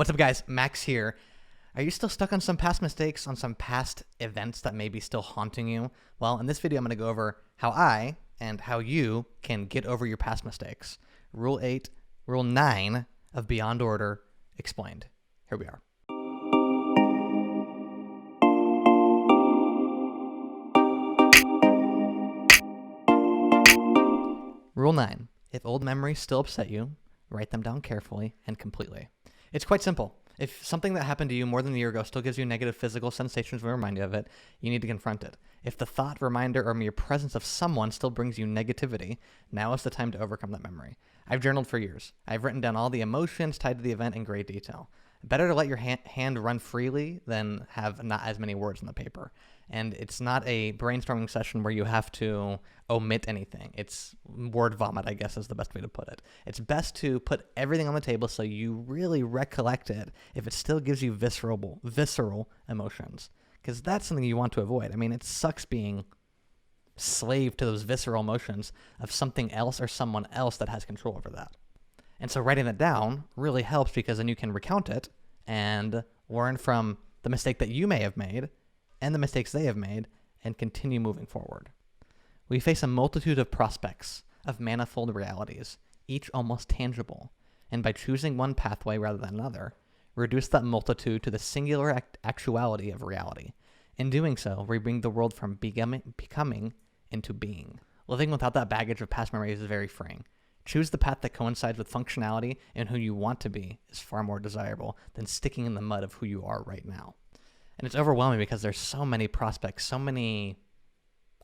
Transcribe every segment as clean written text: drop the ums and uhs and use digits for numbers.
What's up, guys? Max here. Are you still stuck on some past mistakes, on some past events that may be still haunting you? Well, in this video, I'm going to go over how I and how you can get over your past mistakes. Rule 8, Rule 9 of Beyond Order explained. Here we are. Rule 9. If old memories still upset you, write them down carefully and completely. It's quite simple. If something that happened to you more than a year ago still gives you negative physical sensations when remind you of it, you need to confront it. If the thought, reminder, or mere presence of someone still brings you negativity, now is the time to overcome that memory. I've journaled for years. I've written down all the emotions tied to the event in great detail. Better to let your hand run freely than have not as many words on the paper. And it's not a brainstorming session where you have to omit anything. It's word vomit, I guess, is the best way to put it. It's best to put everything on the table so you really recollect it if it still gives you visceral emotions. Because that's something you want to avoid. I mean, it sucks being slave to those visceral emotions of something else or someone else that has control over that. And so writing that down really helps because then you can recount it and learn from the mistake that you may have made and the mistakes they have made and continue moving forward. We face a multitude of prospects of manifold realities, each almost tangible, and by choosing one pathway rather than another, reduce that multitude to the singular actuality of reality. In doing so, we bring the world from becoming into being. Living without that baggage of past memories is very freeing. Choose the path that coincides with functionality and who you want to be is far more desirable than sticking in the mud of who you are right now. And it's overwhelming because there's so many prospects, so many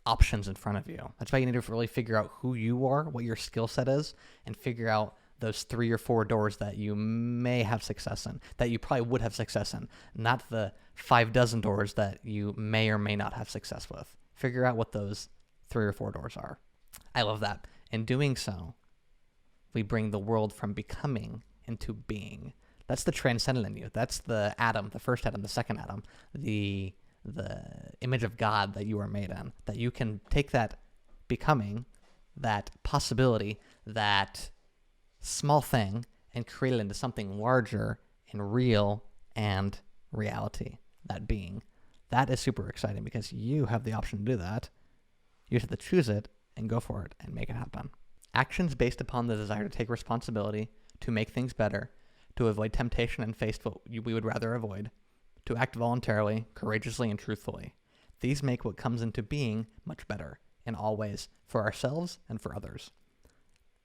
options in front of you. That's why you need to really figure out who you are, what your skill set is, and figure out those 3 or 4 doors that you may have success in, that you probably would have success in, not the 5 dozen doors that you may or may not have success with. Figure out what those 3 or 4 doors are. I love that. In doing so, we bring the world from becoming into being. That's the transcendent in you. That's the atom, the first atom, the second atom, the image of God that you are made in. That you can take that becoming, that possibility, that small thing, and create it into something larger and real and reality, that being. That is super exciting because you have the option to do that. You just have to choose it and go for it and make it happen. Actions based upon the desire to take responsibility, to make things better, to avoid temptation and face what we would rather avoid, to act voluntarily, courageously, and truthfully. These make what comes into being much better in all ways for ourselves and for others.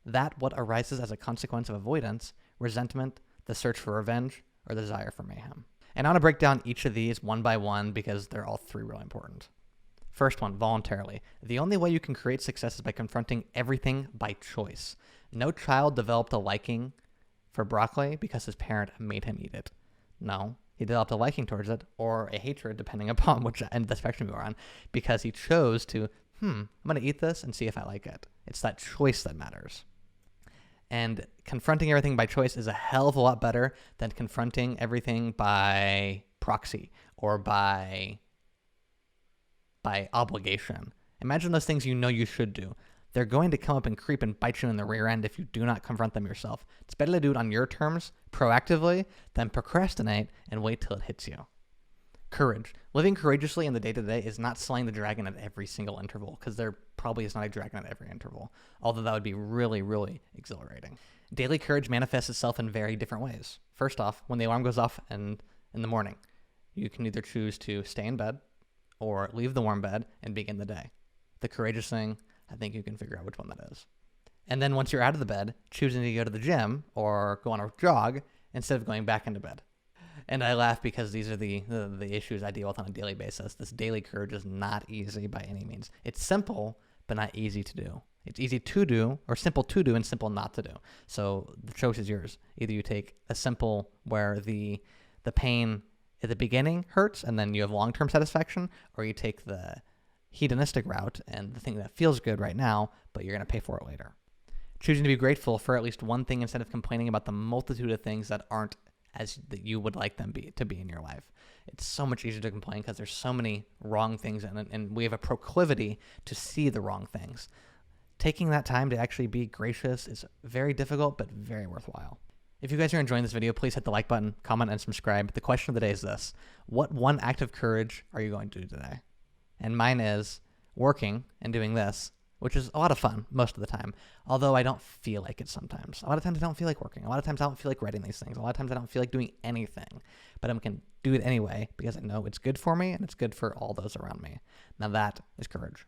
That what arises as a consequence of avoidance, resentment, the search for revenge, or the desire for mayhem. And I want to break down each of these one by one because they're all 3 really important. First one, voluntarily. The only way you can create success is by confronting everything by choice. No child developed a liking for broccoli because his parent made him eat it. No, he developed a liking towards it or a hatred, depending upon which end of the spectrum you are on, because he chose to, I'm going to eat this and see if I like it. It's that choice that matters. And confronting everything by choice is a hell of a lot better than confronting everything by proxy or by obligation. Imagine those things you know you should do. They're going to come up and creep and bite you in the rear end if you do not confront them yourself. It's better to do it on your terms, proactively, than procrastinate and wait till it hits you. Courage. Living courageously in the day-to-day is not slaying the dragon at every single interval, because there probably is not a dragon at every interval, although that would be really, really exhilarating. Daily courage manifests itself in very different ways. First off, when the alarm goes off in the morning, you can either choose to stay in bed or leave the warm bed and begin the day. The courageous thing, I think you can figure out which one that is. And then once you're out of the bed, choosing to go to the gym or go on a jog instead of going back into bed. And I laugh because these are the issues I deal with on a daily basis. This daily courage is not easy by any means. It's simple, but not easy to do. It's easy to do, or simple to do, and simple not to do. So the choice is yours. Either you take a simple where the pain at the beginning hurts and then you have long-term satisfaction, or you take the hedonistic route and the thing that feels good right now, but you're going to pay for it later. Choosing to be grateful for at least one thing instead of complaining about the multitude of things that aren't as that you would like them to be in your life. It's so much easier to complain because there's so many wrong things and we have a proclivity to see the wrong things. Taking that time to actually be gracious is very difficult, but very worthwhile. If you guys are enjoying this video, please hit the like button, comment, and subscribe. The question of the day is this: what one act of courage are you going to do today? And mine is working and doing this, which is a lot of fun most of the time, although I don't feel like it sometimes. A lot of times I don't feel like working. A lot of times I don't feel like writing these things. A lot of times I don't feel like doing anything, but I can do it anyway because I know it's good for me and it's good for all those around me. Now that is courage.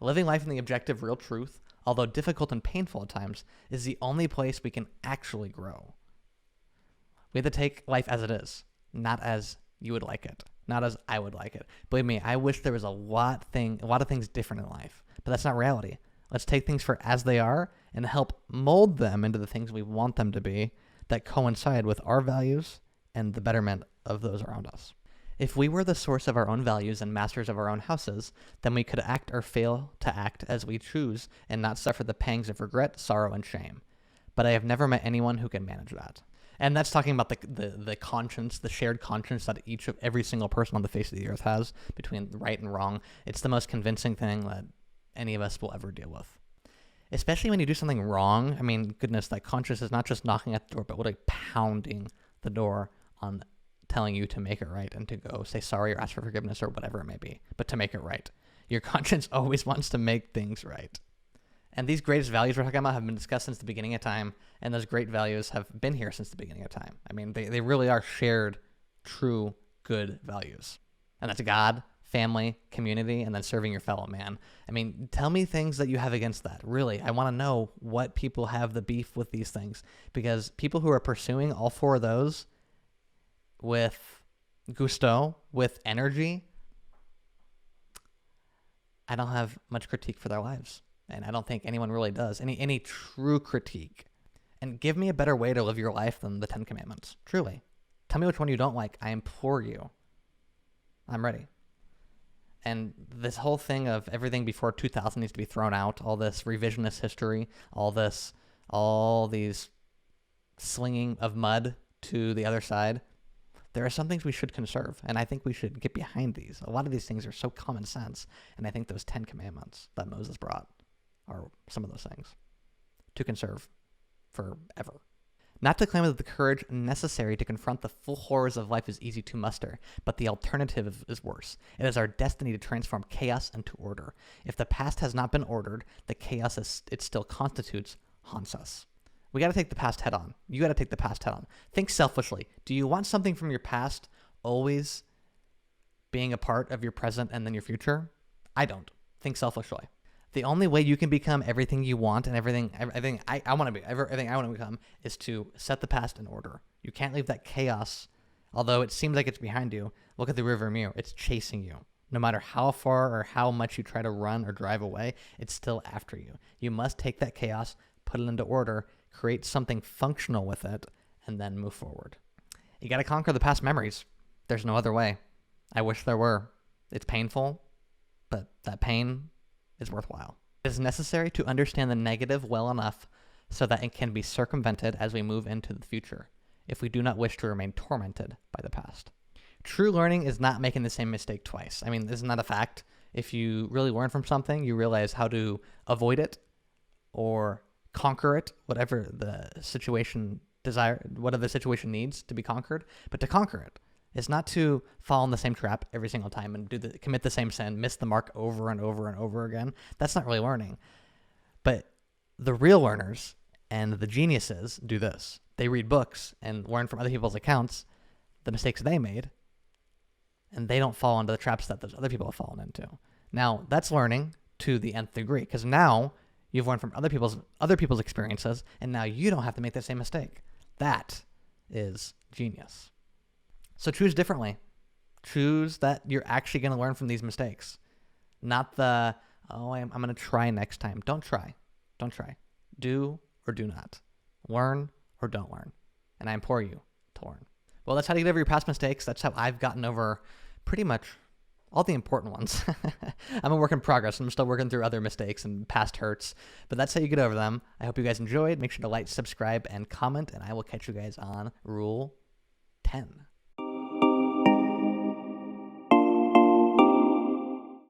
Living life in the objective real truth, although difficult and painful at times, is the only place we can actually grow. We have to take life as it is, not as you would like it, not as I would like it. Believe me, I wish there was a lot of things different in life, but that's not reality. Let's take things for as they are and help mold them into the things we want them to be that coincide with our values and the betterment of those around us. If we were the source of our own values and masters of our own houses, then we could act or fail to act as we choose and not suffer the pangs of regret, sorrow, and shame. But I have never met anyone who can manage that. And that's talking about the conscience, the shared conscience that every single person on the face of the earth has between right and wrong. It's the most convincing thing that any of us will ever deal with. Especially when you do something wrong. I mean, goodness, that conscience is not just knocking at the door, but literally pounding the door on telling you to make it right and to go say sorry or ask for forgiveness or whatever it may be, but to make it right. Your conscience always wants to make things right. And these greatest values we're talking about have been discussed since the beginning of time, and those great values have been here since the beginning of time. I mean, they really are shared, true, good values. And that's God, family, community, and then serving your fellow man. I mean, tell me things that you have against that. Really, I want to know what people have the beef with these things, because people who are pursuing all four of those with gusto, with energy, I don't have much critique for their lives. And I don't think anyone really does. Any true critique. And give me a better way to live your life than the 10 Commandments. Truly. Tell me which one you don't like. I implore you. I'm ready. And this whole thing of everything before 2000 needs to be thrown out. All this revisionist history. All these slinging of mud to the other side. There are some things we should conserve, and I think we should get behind these. A lot of these things are so common sense, and I think those 10 Commandments that Moses brought are some of those things to conserve forever. Not to claim that the courage necessary to confront the full horrors of life is easy to muster, but the alternative is worse. It is our destiny to transform chaos into order. If the past has not been ordered, the chaos it still constitutes haunts us. We got to take the past head on. You got to take the past head on. Think selfishly. Do you want something from your past always being a part of your present and then your future? I don't. Think selfishly. The only way you can become everything you want and everything I want to be, everything I want to become, is to set the past in order. You can't leave that chaos, although it seems like it's behind you. Look at the rearview mirror. It's chasing you. No matter how far or how much you try to run or drive away, it's still after you. You must take that chaos, put it into order, create something functional with it, and then move forward. You got to conquer the past memories. There's no other way. I wish there were. It's painful, but that pain is worthwhile. It is necessary to understand the negative well enough so that it can be circumvented as we move into the future, if we do not wish to remain tormented by the past. True learning is not making the same mistake twice. I mean, isn't that a fact? If you really learn from something, you realize how to avoid it or conquer it, whatever the situation needs to be conquered, but to conquer it. It's not to fall in the same trap every single time and commit the same sin, miss the mark over and over and over again. That's not really learning. But the real learners and the geniuses do this. They read books and learn from other people's accounts the mistakes they made, and they don't fall into the traps that those other people have fallen into. Now, that's learning to the nth degree, because now you've learned from other people's experiences, and now you don't have to make the same mistake. That is genius. So choose differently. Choose that you're actually going to learn from these mistakes. Not I'm going to try next time. Don't try. Don't try. Do or do not. Learn or don't learn. And I implore you to learn. Well, that's how to get over your past mistakes. That's how I've gotten over pretty much all the important ones. I'm a work in progress. I'm still working through other mistakes and past hurts, but that's how you get over them. I hope you guys enjoyed. Make sure to like, subscribe, and comment, and I will catch you guys on Rule 10.